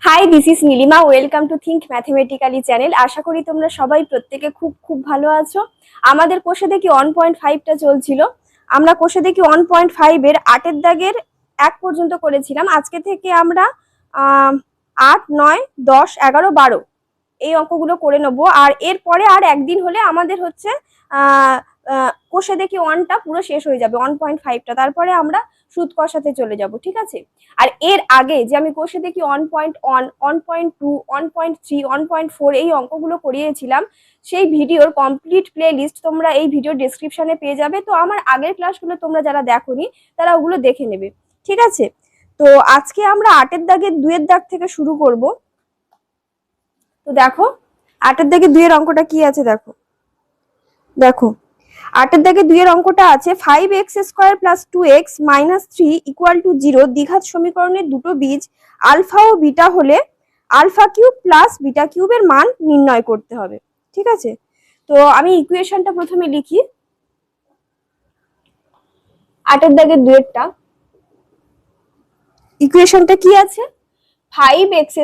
High, this is Nilima. Welcome to think mathematically channel. আশা করি তোমরা সবাই প্রত্যেকে খুব খুব ভালো আছো। আমাদের কোষে দেখি 1.5টা চলছিল। আমরা কোষে দেখি 1.5 এর 8 দাগের 1 পর্যন্ত করেছিলাম। আজকে থেকে আমরা 8, 9, 10, 11, 12 এই অঙ্কগুলো করে নেবো। আর এরপরে আর একদিন হলে আমাদের হচ্ছে কোষে দেখি 1টা পুরো শেষ হয়ে যাবে, 1.5টা। তারপরে আমরা সুদ কষাতে চলে যাব, ঠিক আছে? আর এর আগে যে আমি কোষে দেখি 1.1, 1.2, 1.3, 1.4 এই অঙ্কগুলো করিয়েছিলাম, সেই ভিডিওর কমপ্লিট প্লে লিস্ট তোমরা এই ভিডিও ডেসক্রিপশনে পেয়ে যাবে। তো আমার আগের ক্লাসগুলো তোমরা যারা দেখোনি তারা ওগুলো দেখে নেবে, ঠিক আছে? তো আজকে আমরা 8 দাগের 2 দাগ থেকে শুরু করব। তো দেখো 8 দাগে 2 অঙ্কটা কি আছে, দেখো দেখো 8 দাগে 2 অঙ্কটা আছে 5x² + 2x - 3 = 0। দ্বিঘাত সমীকরণের দুটো বীজ আলফা ও বিটা হলে আলফা কিউব প্লাস বিটা কিউবের মান নির্ণয় করতে হবে, ঠিক আছে? তো আমি ইকুয়েশনটা প্রথমে লিখি। 8 দাগের 2টা ইকুয়েশনটা কি আছে? 5x²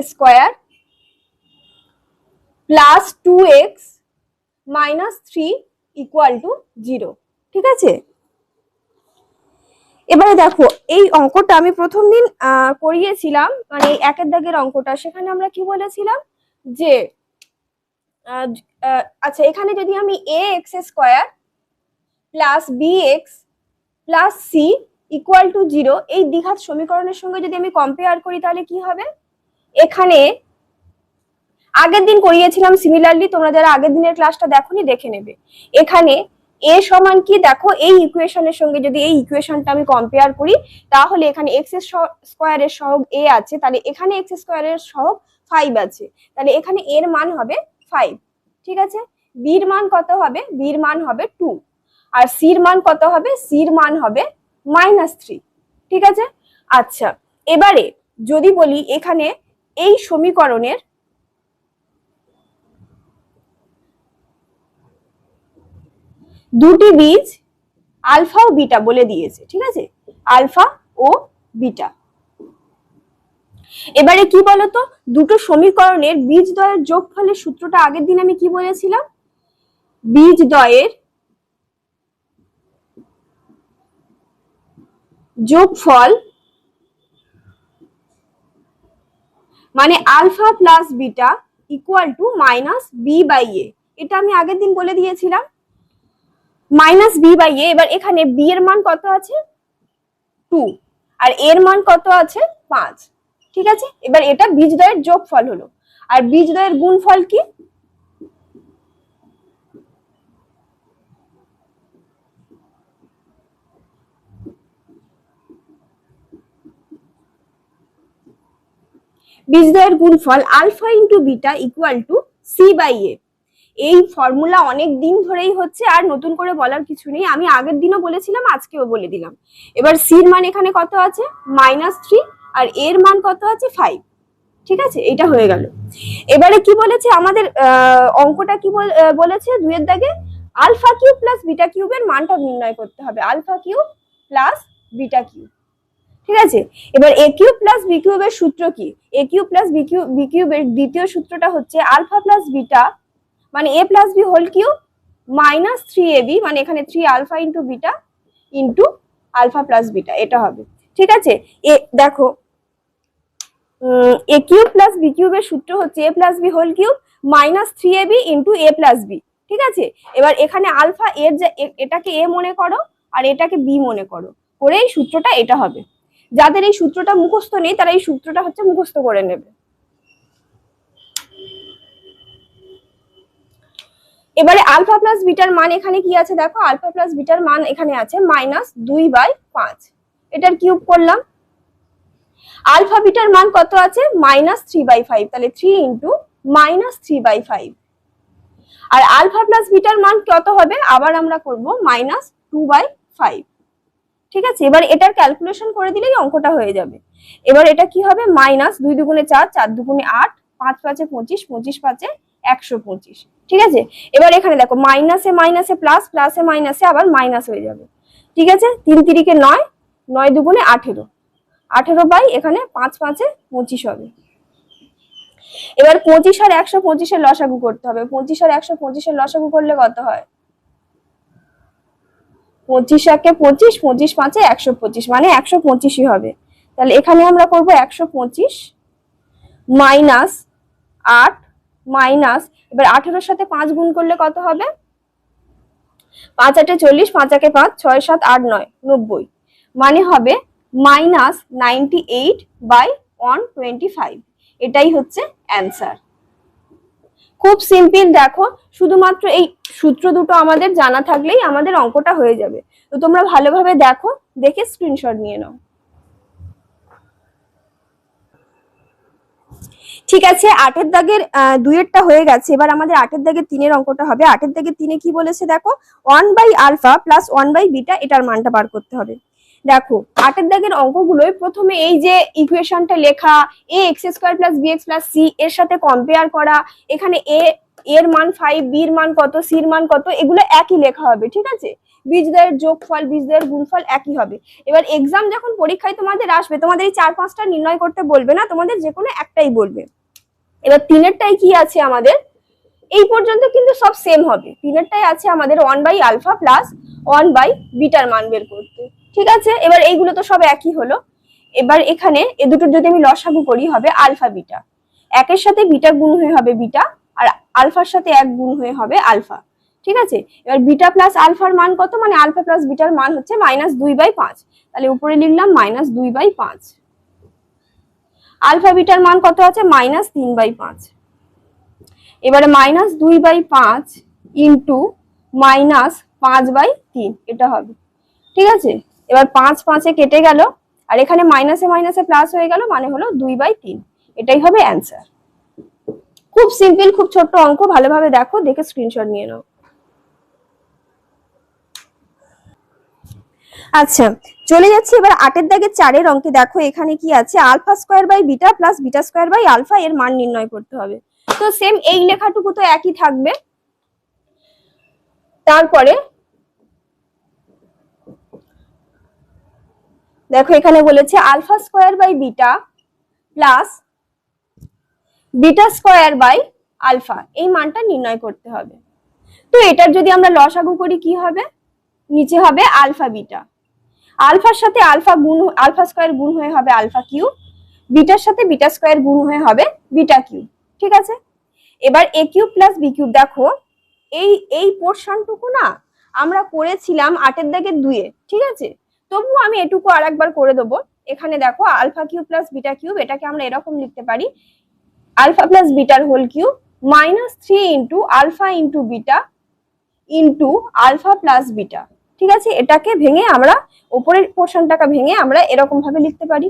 + 2x - 3 = 0, ঠিক আছে? এবারে দেখো এই অঙ্কটা আমি প্রথম দিন করিয়েছিলাম, মানে 1 দাগের অঙ্কটা। সেখানে আমরা কি বলেছিলাম যে আচ্ছা, এখানে যদি আমি ax² + bx + c = 0 এই দ্বিঘাত সমীকরণের সঙ্গে যদি আমি কম্পেয়ার করি তাহলে কি হবে? এখানে আগের দিন করিয়েছিলাম সিমিলারলি, তোমরা যারা আগের দিনের ক্লাসটা দেখোনি দেখে নেবে। এখানে a সমান কি, দেখো এই ইকুয়েশনের সঙ্গে যদি এই ইকুয়েশনটা আমি কম্পেয়ার করি তাহলে এখানে x² এর সহগ a আছে, তাহলে এখানে x² এর সহগ 5 আছে, তাহলে এখানে এর মান হবে 5, ঠিক আছে? b এর মান কত হবে? b এর মান হবে 2। আর c এর মান কত হবে? c এর মান হবে -3, ঠিক আছে? আচ্ছা, এবারে যদি বলি এখানে এই সমীকরণের দুটি বীজ আলফা ও বিটা বলে দিয়েছে, ঠিক আছে? আলফা ও বিটা। এবারে কি বলতো, দুটো সমীকরণের বীজদ্বয়ের যোগফলের সূত্রটা আগের দিন আমি কি বলেছিলাম? বীজদ্বয়ের যোগফল মানে আলফা প্লাস বিটা = -b/a। এটা আমি আগের দিন বলে দিয়েছিলাম, -b/a। এবার এখানে b এর মান কত আছে? 2, আর এর মান কত আছে? 5, ঠিক আছে? এবার এটা বীজদ্বয়ের যোগফল হলো। আর বীজদ্বয়ের গুণফল কি? বীজদ্বয়ের গুণফল আলফা × বিটা = c/a। এই ফর্মুলা অনেক দিন ধরেই হচ্ছে, আর নতুন করে বলার কিছু নেই। আমি আগের দিনও বলেছিলাম, আজকেও বলে দিলাম। এবার c এর মান এখানে কত আছে? -3, আর এর মান কত আছে? 5, ঠিক আছে? এটা হয়ে গেল। এবারে কি বলেছে আমাদের অঙ্কটা, কি বলেছে 2 এর দাগে আলফা কিউব প্লাস বিটা কিউবের মানটা নির্ণয় করতে হবে। Alpha cube plus beta cube, ঠিক আছে? এবার a কিউব প্লাস b কিউবের সূত্র কি? a কিউব প্লাস b কিউবের দ্বিতীয় সূত্রটা হচ্ছে আলফা প্লাস বিটা মানে a plus b whole cube -3ab, মানে এখানে 3 alpha into beta into alpha plus beta, এটা হবে, ঠিক আছে? দেখো a কিউব প্লাস b কিউবের সূত্র হচ্ছে a plus b whole cube -3ab into a plus b, ঠিক আছে? এবার এখানে আলফা এর এটাকে a মনে করো আর এটাকে b মনে করো, করে এই সূত্রটা এটা হবে। যাদের এই সূত্রটা মুখস্থ নেই তারা এই সূত্রটা হচ্ছে মুখস্থ করে নেবে। এবারে আলফা প্লাস বিটার মান এখানে কি আছে? দেখো আলফা প্লাস বিটার মান এখানে আছে -2/5। এটার কিউব করলাম। আলফা বিটার মান কত আছে? -3/5, তাহলে 3 × -3/5। আর আলফা প্লাস বিটার মান কত হবে? আবার আমরা করব -2/5, ঠিক আছে? এবার এটার ক্যালকুলেশন করে দিলেই অঙ্কটা হয়ে যাবে। এবার এটা কি হবে? -2 দুগুণে 4, 4 দুগুণে 8, 5 5 25, 25 5 125, ঠিক আছে? এবার এখানে দেখো মাইনাসে মাইনাসে প্লাস, প্লাসে মাইনাসে আবার মাইনাস হয়ে যাবে, ঠিক আছে? 3 3 9, 9 দুগুণে 18, 18 বাই এখানে 5 5 25 হবে। এবার 25 আর 125 এর লসাগু করতে হবে। 25 আর 125 এর লসাগু করলে কত হয়? 25 একে 25, 25 পাঁচে 125, মানে 125ই হবে। তাহলে এখানে আমরা করব 125 মাইনাস 8 মাইনাস, এবার 18 সাথে 5 গুণ করলে কত হবে? 5 8 40, 5 একে 5, 6 7 8 9 90, মানে হবে মাইনাস 98/125। এটাই হচ্ছে অ্যান্সার। খুব সিম্পল, দেখো শুধুমাত্র এই সূত্র দুটো আমাদের জানা থাকলেই আমাদের অঙ্কটা হয়ে যাবে। তো তোমরা ভালোভাবে দেখো, দেখে স্ক্রিনশট নিয়ে নাও। ঠিক আছে, 8 দাগের 2-এরটা হয়ে গেছে। এবার আমাদের 8 দাগের 3-এর অঙ্কটা হবে। 8 দাগের 3-এ কি বলেছে দেখো, 1/α প্লাস 1/β এটার মানটা বার করতে হবে। দেখো 8 দাগের অঙ্কগুলোয় প্রথমে এই যে ইকুয়েশনটা লেখা, ax² + bx + c এর সাথে কম্পেয়ার করা, এখানে a এর মান 5, b এর মান কত, c এর মান কত, এগুলো একই লেখা হবে। ঠিক আছে, বীজদ্বয়ের যোগফল, বীজদ্বয়ের গুণফল একই হবে। এবার এক্সাম যখন পরীক্ষায় তোমাদের আসবে, তোমাদের এই 4-5টা নির্ণয় করতে বলবে না, তোমাদের যে কোনো একটাই বলবে। এবার 3-এরটাই কি আছে আমাদের, এই পর্যন্ত কিন্তু সব সেম হবে। 3-এরটাই আছে আমাদের 1/α প্লাস 1/β মান বের করতে। ঠিক আছে, এবার এইগুলো তো সব একই হলো। এবার এখানে এ দুটোর যদি আমি লসাগু করি হবে আলফা বিটা, একের সাথে বিটা গুণ হয়ে হবে বিটা, আর আলফার সাথে 1 গুণ হয়ে হবে আলফা। ঠিক আছে, এবার বিটা প্লাস আলফার মান কত, মানে আলফা প্লাস বিটার মান হচ্ছে -2/5। তাহলে উপরে লিখলাম -2/5। আলফা বিটার মান কত আছে, -3/5। এবারে -2/5 ইন্টু -5/3 এটা হবে। ঠিক আছে, এবার 5 5-এ কেটে গেল, আর এখানে মাইনাসে মাইনাসে প্লাস হয়ে গেল, মানে হলো 2/3। এটাই হবে অ্যান্সার। খুব সিম্পল, খুব ছোট্ট অঙ্ক, ভালোভাবে দেখো, দেখে স্ক্রিনশট নিয়ে নাও। আচ্ছা, চলে যাচ্ছি এবার 8 দাগের 4-এর অঙ্কে। দেখো এখানে কি আছে, α² β প্লাস β² α এর মান নির্ণয় করতে হবে। তো সেম এই লেখাটুকু তো একই থাকবে। তারপরে দেখো এখানে বলেছে α² β প্লাস β² α, এই মানটা নির্ণয় করতে হবে। তো এটার যদি আমরা লসাগু করি কি হবে, নিচে হবে আলফা বিটা, আলফার সাথে α² গুণ হয়ে হবে α³ বিটার সাথে β² গুণ হয়ে হবে β³। ঠিক আছে, এবার a³ প্লাস b³ দেখো এই পোরশনটুকু না আমরা করেছিলাম 8 দাগের 2-এ। ঠিক আছে, তবু আমি এটুকু আরেকবার করে দেবো। এখানে দেখো α³ প্লাস β³ এটাকে আমরা এরকম লিখতে পারি, আলফা প্লাস বিটার whole cube -3 into alpha into beta into alpha plus beta. ঠিক আছে, এটাকে ভেঙে আমরা উপরের পোরশনটাকে ভেঙে আমরা এরকম ভাবে লিখতে পারি,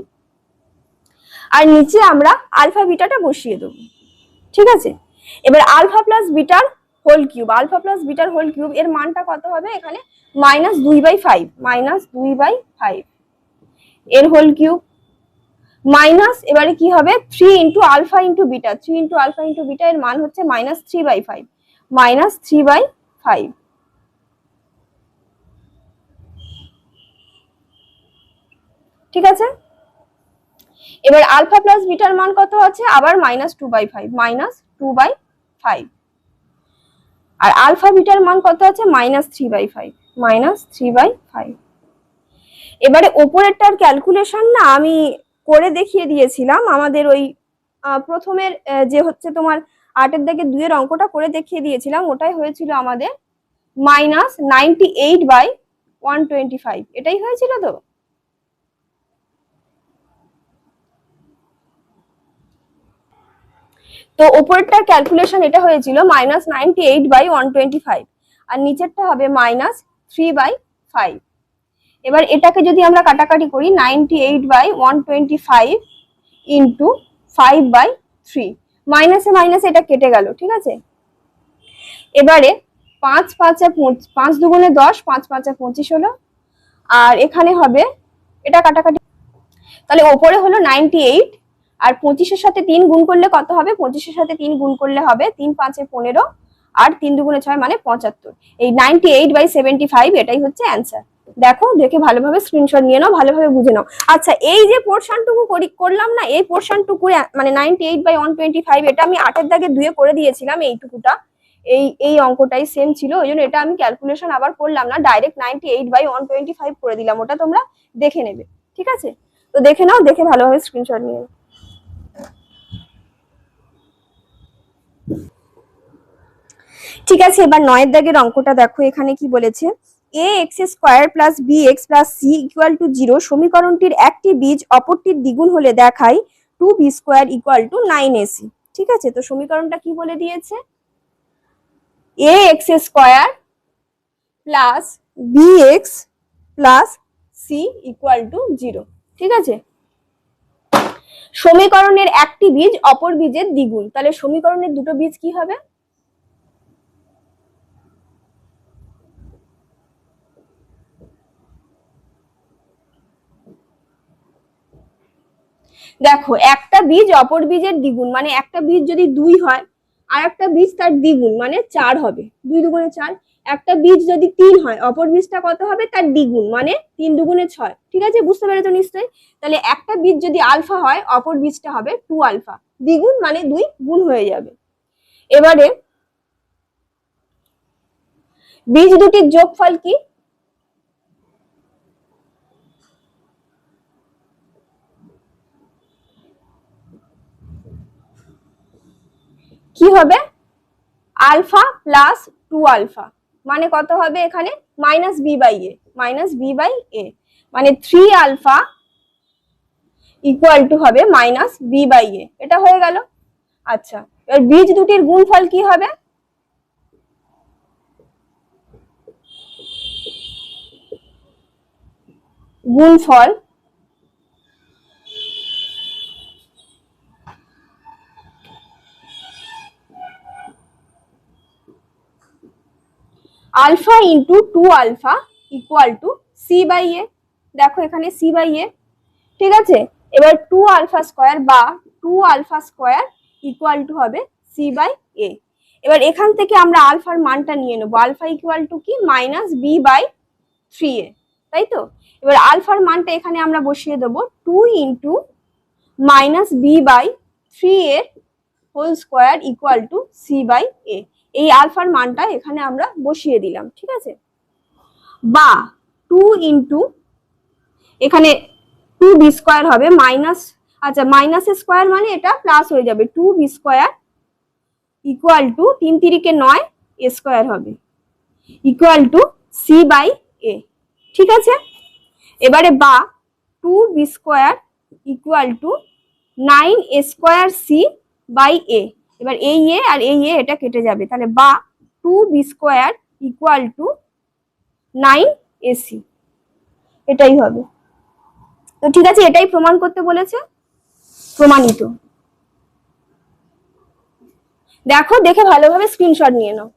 আর নিচে আমরা আলফা বিটাটা বসিয়ে দেবো। ঠিক আছে, এবার আলফা প্লাস বিটার হোল কিউব এর মানটা কত হবে, এখানে -2/5 এর হোল কিউব মাইনাস, এবারে কি হবে 3 ইন্টু আলফা ইন্টু বিটা এর মান হচ্ছে -3/5 ঠিক আছে, এবার আলফা প্লাস বিটার মান কত আছে, আবার -2/5 আর আলফা বিটার মান কত আছে -3/5। এবারে ওপরেরটার ক্যালকুলেশন না আমি করে দেখিয়ে দিয়েছিলাম, আমাদের ওই প্রথমের যে হচ্ছে তোমার 8 দাগের 2-এর অঙ্কটা করে দেখিয়ে দিয়েছিলাম, ওটাই হয়েছিল আমাদের -98/125, এটাই হয়েছিল। তো তো উপরেরটার ক্যালকুলেশন এটা হয়েছিল -98/125, আর নিচেরটা হবে -3/5। এবার এটাকে যদি আমরা কাটাকাটি করি 98/125 ইন্টু 5/3, মাইনাসে মাইনাসে এটা কেটে গেল। ঠিক আছে, এবারে 5 দুগুণে 10, 5 5 25 হলো, আর এখানে হবে এটা কাটাকাটি, তাহলে ওপরে হলো 98, আর 25-এর সাথে 3 গুণ করলে কত হবে, 25-এর সাথে 3 গুণ করলে হবে 3 5 15, আর 3 দুগুণে 6 মানে 75। এই 98/75 এটাই হচ্ছে অ্যান্সার। দেখো, দেখে ভালোভাবে স্ক্রিনশট নিয়ে নাও, ভালোভাবে বুঝে নাও। আচ্ছা, এই যে পোর্শনটুকু করলাম না, এই পোর্শনটুকু মানে 98/125, এটা আমি 8 এর দাগে 2 করে দিয়েছিলাম। এইটুকুটা এই অঙ্কটাই সেম ছিল, ওই জন্য এটা আমি ক্যালকুলেশন আবার করলাম না, ডাইরেক্ট 98/125 করে দিলাম। ওটা তোমরা দেখে নেবে, ঠিক আছে? তো দেখে নাও, দেখে ভালোভাবে স্ক্রিনশট নিয়ে নাও। ঠিক আছে, এবার 9 এর দাগের অঙ্কটা দেখো। এখানে কি বলেছে, ax² plus bx plus c equal to 0 সমীকরণটির একটি বীজ অপরটির দ্বিগুণ হলে দেখায় 2b² ইকুয়াল টু 9ac। ঠিক আছে, তো সমীকরণটা কি বলে দিয়েছে, ax² plus bx plus c equal to 0। ঠিক আছে, সমীকরণের একটি বীজ অপর বীজের দ্বিগুণ, তাহলে সমীকরণের দুটো বীজ কি হবে, দেখো একটা বীজ অপর বীজের দ্বিগুণ, মানে একটা বীজ যদি 2 হয় আর একটা বীজ তার দ্বিগুণ মানে 4 হবে, 2 দুগুণে 4। একটা বীজ যদি 3 হয়, অপর বীজটা কত হবে, তার দ্বিগুণ মানে 3 দুগুণে 6। ঠিক আছে, বুঝতে পেরেছো নিশ্চয়ই? তাহলে একটা বীজ যদি আলফা হয়, অপর বীজটা হবে 2 আলফা, দ্বিগুণ মানে 2 গুণ হয়ে যাবে। এবারে বীজ দুটির যোগফল কি, কি হবে, আলফা প্লাস 2 আলফা মানে কত হবে, এখানে মাইনাস বি বাই এ, মানে 3 আলফা ইকুয়াল টু হবে মাইনাস বি বাই এ। এটা হয়ে গেল। আচ্ছা, এবার বীজ দুটির গুণফল কি হবে, গুণফল alpha into 2 alpha equal to c by a. দেখো এখানে সি বাই এ। ঠিক আছে, এবার 2 আলফা স্কোয়ার বা 2 আলফা স্কোয়ার ইকুয়াল টু হবে সি বাই এ। এবার এখান থেকে আমরা আলফার মানটা নিয়ে নেবো, আলফা ইকুয়াল টু কি, মাইনাস বি বাই 3a, তাই তো? এবার আলফার মানটা এখানে আমরা বসিয়ে দেবো 2 into minus B by 3a whole square equal to c by a. এই আলফার মানটা এখানে আমরা বসিয়ে দিলাম। ঠিক আছে, বা 2 ইন্টু এখানে 2b² হবে মাইনাস, আচ্ছা মাইনাস স্কোয়ার মানে এটা প্লাস হয়ে যাবে, 2b² equal to 3 3 9 a square হবে equal to c by a. ঠিক আছে, এবারে বা 2b² equal to 9a² c by a. এবার এই এ আর এই এ এটা কেটে যাবে, তাহলে বা 2b² ইকুয়াল টু 9ac, এটাই হবে। তো ঠিক আছে, এটাই প্রমাণ করতে বলেছে, প্রমাণিত। দেখো, দেখে ভালোভাবে স্ক্রিনশট নিয়ে নাও।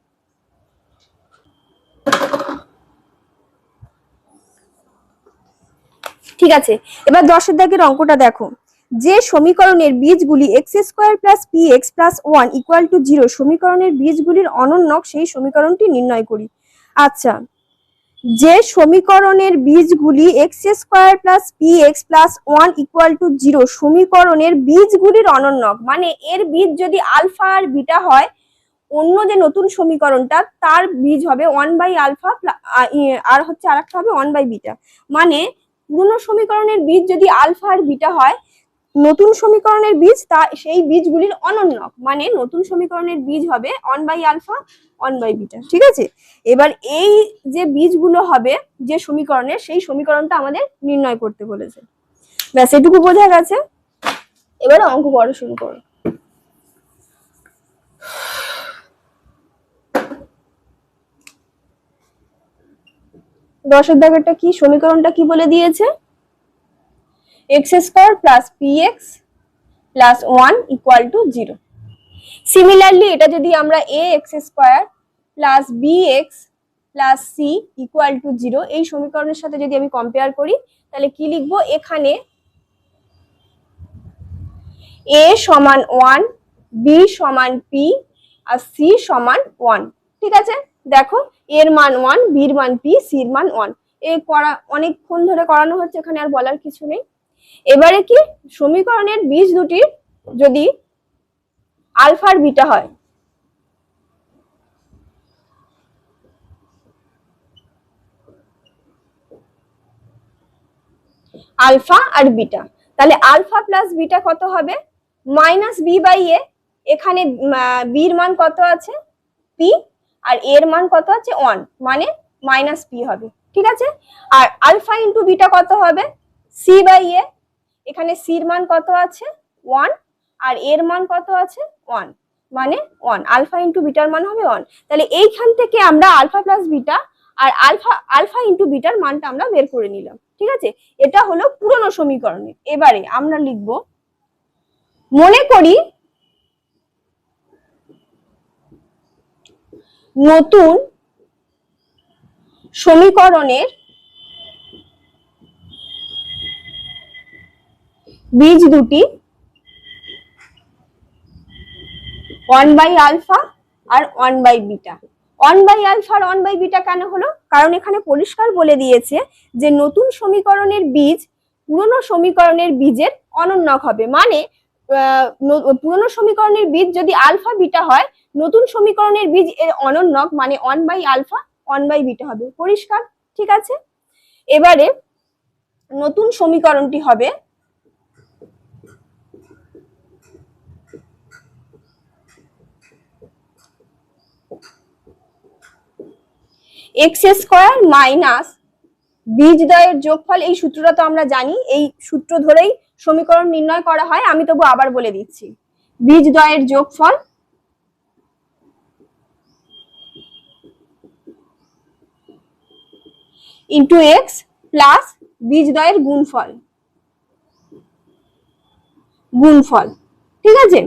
ঠিক আছে, এবার 10 এর দাগের অঙ্কটা দেখো, যে সমীকরণের বীজগুলি x² plus px plus 1 equal to 0 সমীকরণের বীজগুলির অনন্যক সেই সমীকরণটি নির্ণয় করি। আচ্ছা, যে সমীকরণের বীজগুলি x² plus px plus 1 equal to 0 সমীকরণের বীজগুলির অনন্যক, মানে এর বীজ যদি আলফা আর বিটা হয়, অন্য যে নতুন সমীকরণটা তার বীজ হবে 1 বাই আলফা আর হচ্ছে আরেকটা হবে 1 বাই বিটা। মানে পুরনো সমীকরণের বীজ যদি আলফা আর বিটা হয়, নতুন সমীকরণের বীজ তা সেই বীজগুলির অনন্যক, মানে নতুন সমীকরণের বীজ হবে 1 বাই আলফা 1 বাই বিটা। ঠিক আছে, এবার এই যে বীজগুলো হবে যে সমীকরণের, সেই সমীকরণটা আমাদের নির্ণয় করতে বলেছে। ব্যাস, এটুকু বোঝা গেছে। এবারে অঙ্ক করা শুরু করো। দশের দাগেরটা কি, সমীকরণটা কি বলে দিয়েছে, x² plus px plus 1 equal to 0। Similarly এটা যদি আমরা ax² plus bx plus c equal to 0 এই সমীকরণের সাথে যদি আমি কম্পেয়ার করি, তাহলে কি লিখবো, এখানে a সমান 1, b সমান p আর c সমান 1। ঠিক আছে, দেখো এর মান 1, b এর মান p, c এর মান 1। অনেকক্ষণ ধরে করানো হচ্ছে, এখানে আর বলার কিছু নেই। এবারে কি সমীকরণের বীজ দুটির যদি আলফা আর বিটা হয়, আলফা আর বিটা, তাহলে আলফা প্লাস বিটা কত হবে? মাইনাস বি বাই এ। এখানে বির মান কত আছে? পি, আর এর মান কত আছে? 1, মানে মাইনাস পি হবে। ঠিক আছে, আর আলফা ইন্টু বিটা কত হবে? সি বাই এ। এখানে সির মান কত আছে? 1, আর এর মান কত আছে? 1, মানে 1। আলফা ইন্টু বিটার মান হবে 1। তাহলে এইখান থেকে আমরা আলফা প্লাস বিটা আর আলফা ইন্টু বিটার মানটা আমরা বের করে নিলাম। ঠিক আছে, এটা হলো পুরনো সমীকরণে। এবারে আমরা লিখব, মনে করি নতুন সমীকরণের বীজ দুটি 1 বাই আলফা আর 1 বাই বিটা। 1 বাই আলফা আর 1 বাই বিটা কেন হলো? কারণ এখানে পরিষ্কার বলে দিয়েছে যে নতুন সমীকরণের বীজ পুরনো সমীকরণের বীজের অনন্যক হবে। মানে পুরনো সমীকরণের বীজ যদি আলফা বিটা হয়, নতুন সমীকরণের বীজ এর অনন্যক মানে 1 বাই আলফা 1 বাই বিটা হবে। পরিষ্কার? ঠিক আছে, এবারে নতুন সমীকরণটি হবে এক্স স্কোয়ার মাইনাস বীজদ্বয়ের যোগফল। এই সূত্রটা তো আমরা জানি, এই সূত্র ধরেই সমীকরণ নির্ণয় করা হয়। আমি তবু আবার বলে দিচ্ছি, বীজদ্বয়ের যোগফল ইন্টু এক্স প্লাস বীজদ্বয়ের গুণফল। ঠিক আছে,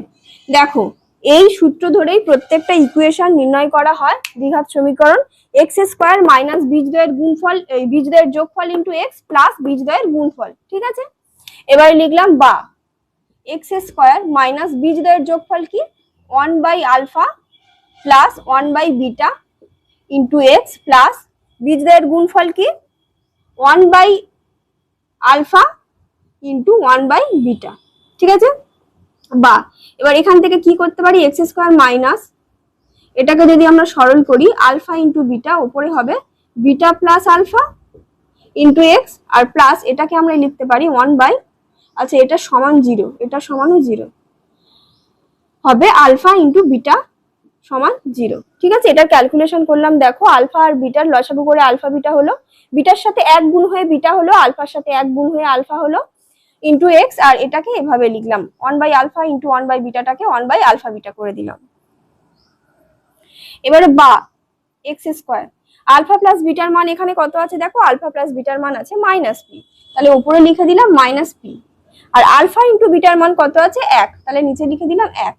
দেখো এই সূত্র ধরেই প্রত্যেকটা ইকুয়েশন নির্ণয় করা হয়। দ্বিঘাত সমীকরণ এক্স স্কোয়ার মাইনাস বীজদ্বয়ের গুণফল, বীজদ্বয়ের যোগফল ইন্টু এক্স প্লাস বীজদ্বয়ের গুণফল। ঠিক আছে, এবার লিখলাম বা এক্স স্কোয়ার মাইনাস বীজদ্বয়ের যোগফল কি? 1 by alpha plus 1 by beta into x plus বীজদ্বয়ের গুণফল কি? 1 by alpha into 1 by beta. ঠিক আছে, বা এবার এখান থেকে কি করতে পারি? এক্স স্কোয়ার মাইনাস, এটাকে যদি আমরা সরল করি, আলফা ইন্টু বিটা, উপরে হবে beta plus alpha into x, আর প্লাস এটাকে আমরা লিখতে পারি 1 বাই, আচ্ছা এটা সমান 0, এটা সমানও 0 হবে, আলফা ইন্টু বিটা সমান 0। ঠিক আছে, এটা ক্যালকুলেশন করলাম, দেখো আলফা আর বিটার লসাগু করে আলফা বিটা হলো, বিটার সাথে 1 গুণ হয়ে বিটা হলো, আলফার সাথে 1 গুণ হয়ে আলফা হলো ইন্টু এক্স, আর এটাকে এভাবে লিখলাম 1 বাই আলফা ইন্টু 1 বাই বিটাটাকে 1 বাই আলফা বিটা করে দিলাম। এবারে বা এক্স স্কোয়ার, আলফা প্লাস বিটার মান এখানে কত আছে? দেখো আলফা প্লাস বিটার মান আছে মাইনাস পি, তাহলে উপরে লিখে দিলাম মাইনাস পি, আর আলফা ইন্টু বিটার মান কত আছে? 1, তাহলে নিচে লিখে দিলাম 1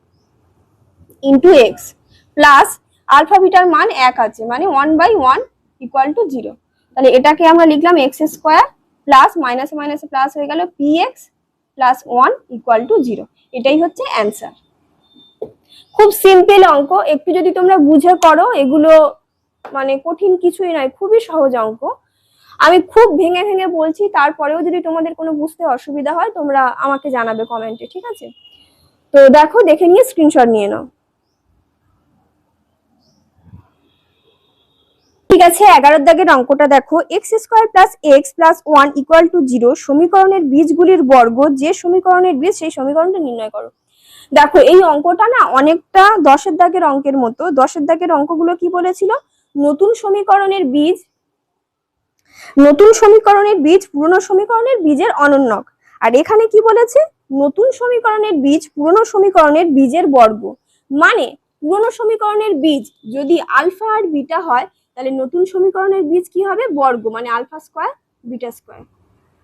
ইন্টু এক্স প্লাস আলফা বিটার মান 1 আছে, মানে 1 বাই 1 ইকুয়াল টু 0। তাহলে এটাকে আমরা লিখলাম এক্স স্কোয়ার প্লাস মাইনাসে মাইনাসে প্লাস হয়ে গেল P x plus 1 equal to 0। এটাই হচ্ছে অ্যান্সার। খুব সিম্পল অঙ্ক, একটু যদি তোমরা বুঝে করো, এগুলো মানে কঠিন কিছুই নয়, খুবই সহজ অঙ্ক। আমি খুব ভেঙে ভেঙে বলছি, তারপরেও যদি তোমাদের কোনো বুঝতে অসুবিধা হয় তোমরা আমাকে জানাবে কমেন্টে। ঠিক আছে, তো দেখো, দেখে নিয়ে স্ক্রিনশট নিয়ে নাও। ঠিক আছে, 11 দাগের অঙ্কটা দেখো, x square plus x plus 1 equal to 0 সমীকরণের বীজগুলির বর্গ, যে সমীকরণের বীজ সেই সমীকরণটা নির্ণয় করো। দেখো এই অঙ্কটা না অনেকটা 10 দাগের অঙ্কের মতো। 10 দাগের অঙ্কগুলো কি বলেছিল? নতুন সমীকরণের বীজ পুরনো সমীকরণের বীজের অনন্যক। আর এখানে কি বলেছে? নতুন সমীকরণের বীজ পুরনো সমীকরণের বীজের বর্গ। মানে পুরনো সমীকরণের বীজ যদি আলফা আর বিটা হয়, তাহলে নতুন সমীকরণের বীজ কি হবে? বর্গ, মানে আলফা স্কোয়ার বিটা স্কোয়ার।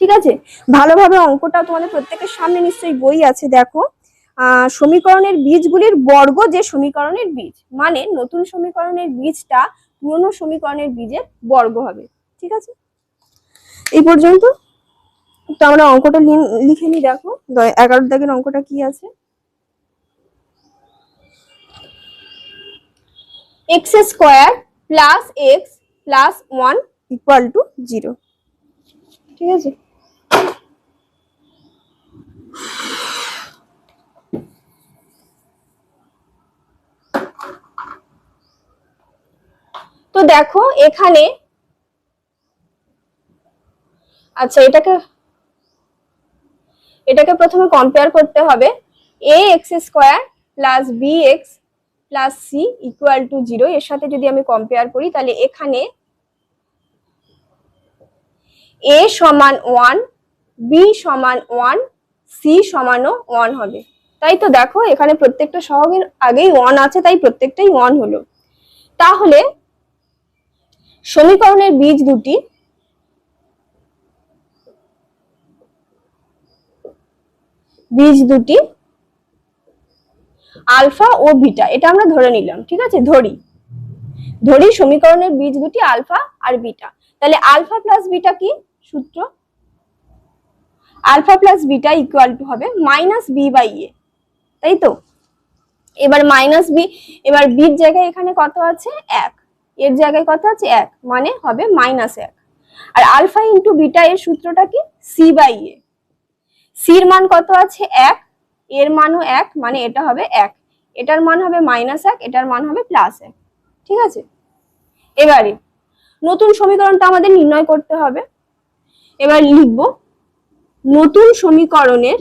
ঠিক আছে, ভালোভাবে অঙ্কটা তোমাদের প্রত্যেকের সামনে নিশ্চয়ই বই আছে। দেখো সমীকরণের বীজগুলির বর্গ যে সমীকরণের বীজ, মানে নতুন সমীকরণের বীজটা পুরনো সমীকরণের বীজের বর্গ হবে। ঠিক আছে, এই পর্যন্ত। তো আমরা অঙ্কটা লিখে নিই। দেখো 11 দাগের অঙ্কটা কি আছে? X square plus x plus 1 equal to 0। ঠিক আছে, তো দেখো এখানে, আচ্ছা এটাকে প্রথমে কম্পেয়ার করতে হবে। A x square plus b x plus c equal to 0 এর সাথে যদি আমি কম্পেয়ার করি, তাহলে এখানে এ সমান 1, বি সমান 1, সি সমানও 1 হবে। তাই তো দেখো এখানে প্রত্যেকটা সহগের আগেই 1 আছে, তাই প্রত্যেকটাই 1 হলো। তাহলে সমীকরণের বীজ দুটি আলফা ও বিটা, এটা আমরা ধরে নিলাম। ঠিক আছে, ধরি সমীকরণের বীজ দুটি আলফা আর বিটা। তাহলে আলফা প্লাস বিটা কি সূত্র? Alpha plus beta equal to হবে মাইনাস বি বাই এ, তাই তো। এবার মাইনাস বি, এবার বির জায়গায় এখানে কত আছে? 1, এর জায়গায় কত আছে? 1, মানে হবে -1। আর আলফা ইন্টু বিটা এর সূত্রটা কি? সি বাই এ। সির মান কত আছে? 1, এর মানও 1, মানে এটা হবে 1, এটার মান হবে -1, এটার মান হবে +1। ঠিক আছে, এবারে নতুন সমীকরণটা আমাদের নির্ণয় করতে হবে। এবার লিখব নতুন সমীকরণের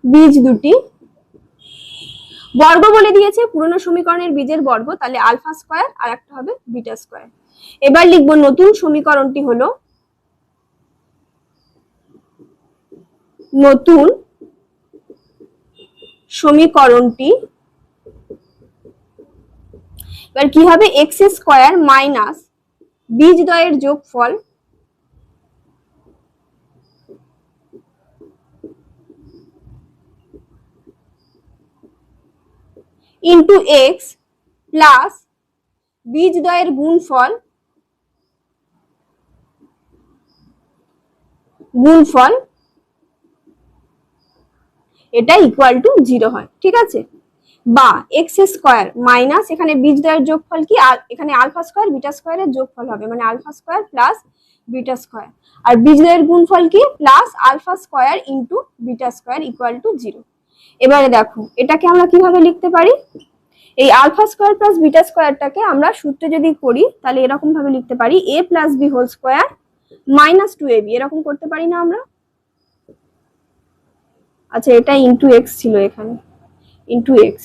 বীজ দুটি, বর্গ বলে দিয়েছে, পুরনো সমীকরণের বীজের বর্গ, তাহলে আলফা স্কয়ার আর একটা হবে বিটা স্কয়ার। এবার লিখব নতুন সমীকরণটি হলো এবার কি হবে? এক্স স্কয়ার মাইনাস বীজদ্বয়ের যোগফল ইন্টু এক্স প্লাস বীজদ্বয়ের গুণফল এটা ইকুয়াল টু 0 হয়। ঠিক আছে, বা এক্স স্কয়ার মাইনাস, এখানে বীজদ্বয়ের যোগফল কি? এখানে আলফা স্কয়ার বিটা স্কয়ারের যোগফল হবে, মানে alpha square plus beta square. আর বীজদ্বয়ের গুণফল কি? Plus alpha square into beta square equal to 0। এবারে দেখো এটাকে আমরা কিভাবে লিখতে পারি? এই আলফা স্কয়ার প্লাস বিটা স্কয়ারটাকে আমরা সূত্রে যদি করি, তাহলে এরকম ভাবে লিখতে পারি a plus B whole square minus 2ab, এরকম করতে পারি না আমরা? আচ্ছা, এটা ইন্টু এক্স ছিল, এখানে ইন্টু এক্স।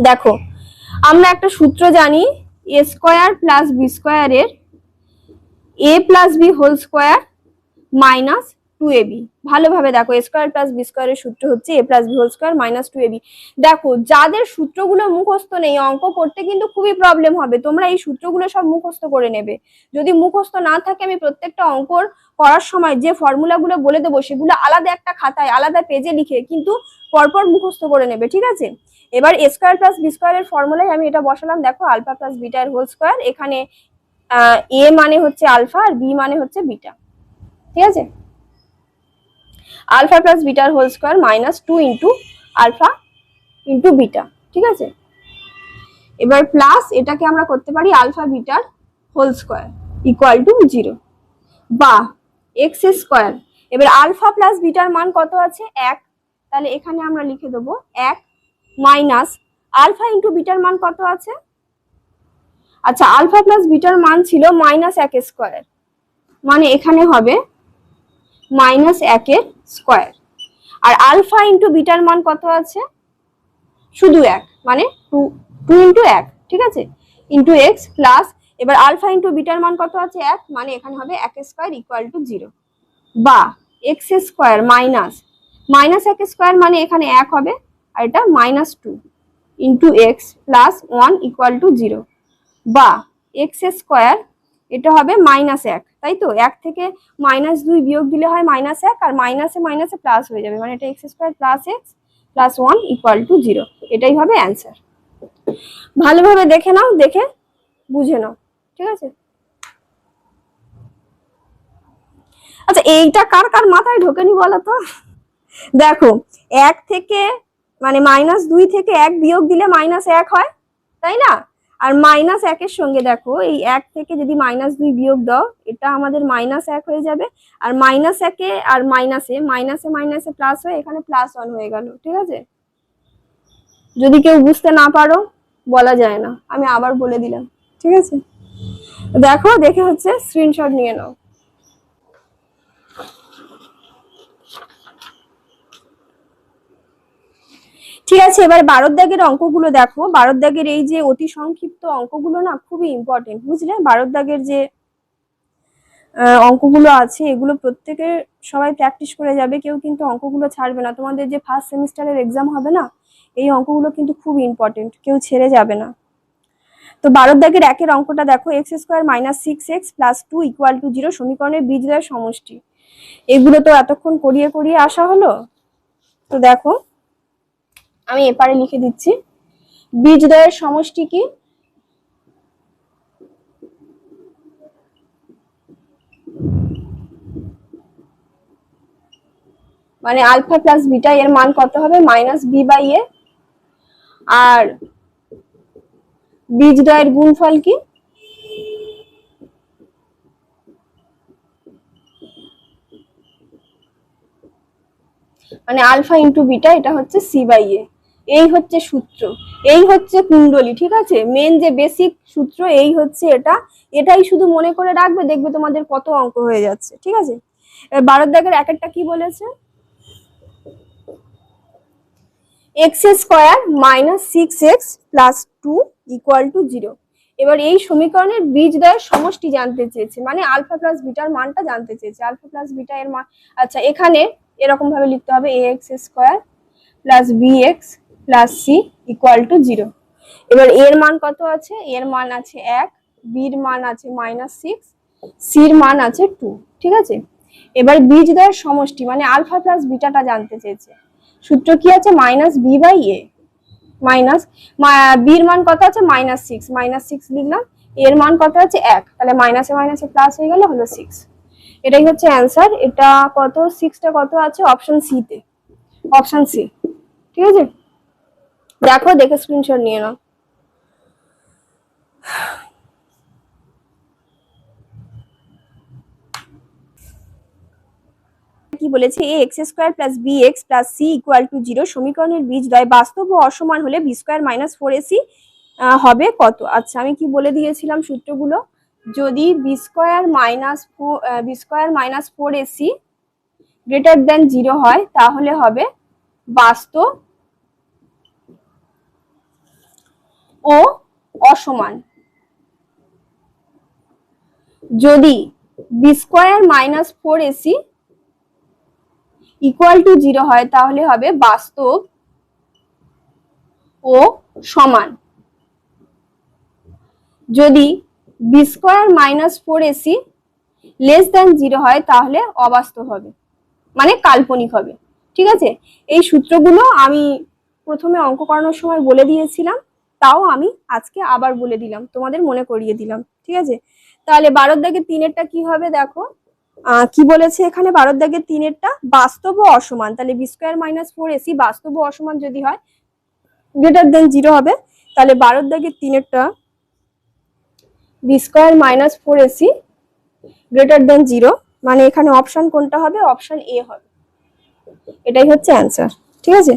দেখো আমরা একটা সূত্র জানি, এ স্কয়ার প্লাস বি স্কয়ারের a plus B whole square minus 2ab। ভালোভাবে দেখো, এ স্কয়ার প্লাস বি স্কয়ারের সূত্র হচ্ছে a plus B whole square minus 2ab। দেখো যাদের সূত্রগুলো মুখস্থ নেই, অঙ্ক করতে কিন্তু খুবই প্রবলেম হবে। তোমরা এই সূত্রগুলো সব মুখস্থ করে নেবে। যদি মুখস্থ না থাকে, আমি প্রত্যেকটা অঙ্কর করার সময় যে ফর্মুলাগুলো বলে দেবো, সেগুলো আলাদা একটা খাতায় আলাদা পেজে লিখে কিন্তু পরপর মুখস্থ করে নেবে। ঠিক আছে, এবার এ স্কয়ার প্লাস বি স্কয়ারের ফর্মুলায় আমি এটা বসালাম। দেখো আলফা প্লাস বিটা এর হোল স্কয়ার, এখানে এ মানে হচ্ছে আলফা আর বি মানে হচ্ছে বিটা। ঠিক আছে, আলফা প্লাস বিটার whole square minus 2 into alpha into beta. ঠিক আছে, এবার প্লাস এটাকে আমরা করতে পারি আলফা বিটার হোল স্কয়ার ইকুয়াল টু 0, বা এক্স স্কয়ার। এবার আলফা প্লাস বিটার মান কত আছে? 1, তাহলে এখানে আমরা লিখে দেবো 1 মাইনাস আলফা ইন্টু বিটার মান কত আছে? আচ্ছা, আলফা প্লাস বিটার মান ছিল -1 স্কয়ার, মানে এখানে হবে -1 এর স্কয়ার। আর আলফা ইন্টু বিটার মান কত আছে? শুধু 1, মানে 2 ইন্টু 1। ঠিক আছে, ইন্টু এক্স প্লাস, এবার আলফা ইন্টু বিটার মান কত আছে? 1, মানে এখানে হবে 1 স্কয়ার ইকুয়াল টু 0, বা এক্স স্কয়ার মাইনাস -1 স্কয়ার, মানে এখানে 1 হবে, আর এটা -2 into x plus 1 equal to 0, বা এক্স স্কয়ার, এটা হবে -1, তাই তো। 1 থেকে -2 বিয়োগ দিলে হয় -1, আর মাইনাসে মাইনাসে প্লাস হয়ে যাবে, মানে এটা x square plus x plus 1 equal to 0। এটাই হবে অ্যান্সার। ভালোভাবে দেখে নাও, দেখে বুঝে নাও। ঠিক আছে, আচ্ছা এইটা কার কার মাথায় ঢোকেনি বলো তো? দেখো 1 থেকে মানে -2 থেকে 1 বিয়োগ দিলে -1 হয়, তাই না? আর -1 সঙ্গে দেখো এই 1 থেকে যদি -2 বিয়োগ দাও, এটা আমাদের -1 হয়ে যাবে। আর -1 আর মাইনাসে প্লাস হয়ে এখানে +1 হয়ে গেল। ঠিক আছে, যদি কেউ বুঝতে না পারো বলা যায় না, আমি আবার বলে দিলাম। ঠিক আছে, দেখো, দেখে হচ্ছে স্ক্রিনশট নিয়ে নাও। ঠিক আছে, এবার 12 দাগের অঙ্কগুলো দেখো। 12 দাগের এই যে অতি সংক্ষিপ্ত অঙ্কগুলো না খুবই ইম্পর্টেন্ট, বুঝলে? 12 দাগের যে অঙ্কগুলো আছে এগুলো প্রত্যেকে সবাই প্র্যাকটিস করে যাবে, কেউ কিন্তু অঙ্কগুলো ছাড়বে না। তোমাদের যে ফার্স্ট সেমিস্টারের এক্সাম হবে না, এই অঙ্কগুলো কিন্তু খুব ইম্পর্টেন্ট, কেউ ছেড়ে যাবে না। তো 12 দাগের 1 অঙ্কটা দেখো, x² - 6x + 2 = 0 সমীকরণের বীজদ্বয়ের সমষ্টি। এগুলো তো এতক্ষণ করিয়ে করিয়ে আসা হলো। তো দেখো, আমি এপারে লিখে দিচ্ছি, বীজদ্বয়ের সমষ্টি কি? মানে আলফা প্লাস বিটা এর মান কত হবে? -b/a। আর বীজদ্বয়ের গুণফল কি? মানে আলফা ইন্টু বিটা, এটা হচ্ছে c/a। এই হচ্ছে সূত্র, এই হচ্ছে কুণ্ডলী। ঠিক আছে, মেন যে বেসিক সূত্র এই হচ্ছে এটা। এটাই শুধু মনে করে রাখবে, দেখবে তোমাদের কত অঙ্ক হয়ে যাচ্ছে। ঠিক আছে, এবার 12 দাগের 1 কি বলেছে? x² - 6x + 2 = 0। এবার এই সমীকরণের বীজদ্বয়ের সমষ্টি জানতে চেয়েছে, মানে আলফা প্লাস বিটার মানটা জানতে চেয়েছে। আলফা প্লাস বিটা এর মান, আচ্ছা, এখানে এরকম ভাবে লিখতে হবে, ax² + bx + c = 0। এবার এর মান কত আছে? এর মান আছে 1, বির মান আছে -6, সির মান আছে 2। ঠিক আছে, এবার বীজদ্বয়ের সমষ্টি মানে আলফা প্লাস বিটাটা জানতে চেয়েছে। সূত্র কি আছে? -b/a। মাইনাস বির মান কত আছে? -6 লিখলাম। এর মান কত আছে? 1, তাহলে মাইনাসে মাইনাসে প্লাস হয়ে গেল, হলো 6। এটাই হচ্ছে অ্যান্সার। এটা কত? 6টা কত আছে? অপশন সি তে, অপশন সি। ঠিক আছে, দেখো, দেখে স্ক্রিনশট নিয়ে নাও। কি বলেছে? ax² + bx + c = 0 সমীকরণের বীজদ্বয় বাস্তব ও অসমান হলে b² - 4ac হবে কত? আচ্ছা, আমি কি বলে দিয়েছিলাম সূত্রগুলো? যদি b² - 4ac > 0 হয়, তাহলে হবে বাস্তব ও অসমান। যদি b² - 4ac = 0 হয়, তাহলে হবে বাস্তব ও সমান। যদি b² - 4ac < 0 হয়, তাহলে অবাস্তব হবে, মানে কাল্পনিক হবে। ঠিক আছে, এই সূত্রগুলো আমি প্রথমে অঙ্ক করানোর সময় বলে দিয়েছিলাম, তাও আমি আজকে আবার বলে দিলাম, তোমাদের মনে করিয়ে দিলাম। ঠিক আছে, তাহলে 12 দাগের 3-এরটা কি হবে? দেখো, কি বলেছে এখানে? 12 দাগের 3-এরটা বাস্তব ও অসমান। তাহলে b² - 4ac বাস্তব ও অসমান যদি হয়, < 0 হবে। তাহলে 12 দাগের 3-এরটা b² - 4ac < 0, মানে এখানে অপশন কোনটা হবে? অপশন এ হবে। এটাই হচ্ছে অ্যান্সার। ঠিক আছে,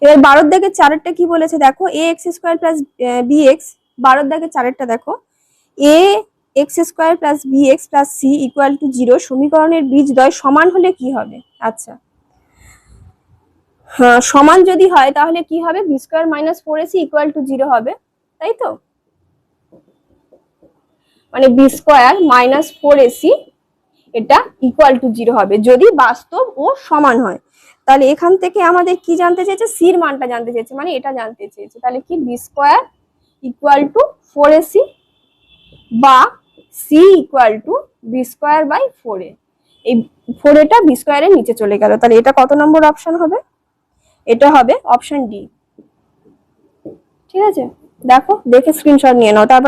এবার 12 দাগের 4-এরটা কি বলেছে? দেখো, ax² + bx, 12 দাগের 4-এরটা দেখো, ax² + bx + c = 0 সমীকরণের বীজদ্বয় সমান হলে কি হবে? আচ্ছা, হ্যাঁ, সমান যদি হয় তাহলে কি হবে? b² - 4ac = 0 হবে, তাই তো? মানে b² - 4ac এটা = 0 হবে যদি বাস্তব ও সমান হয়। তাহলে এখান থেকে আমাদের কি জানতে চেয়েছে? সির মানটা জানতে চেয়েছে, মানে এটা জানতে চেয়েছে। তাহলে কি b² = 4ac বা c = b²/4a। এই 4a b² এর নিচে চলে গেল। তাহলে এটা কত নম্বর অপশন হবে? এটা হবে অপশন ডি। ঠিক আছে, দেখো, দেখে স্ক্রিনশট নিয়ে নাও। তারপর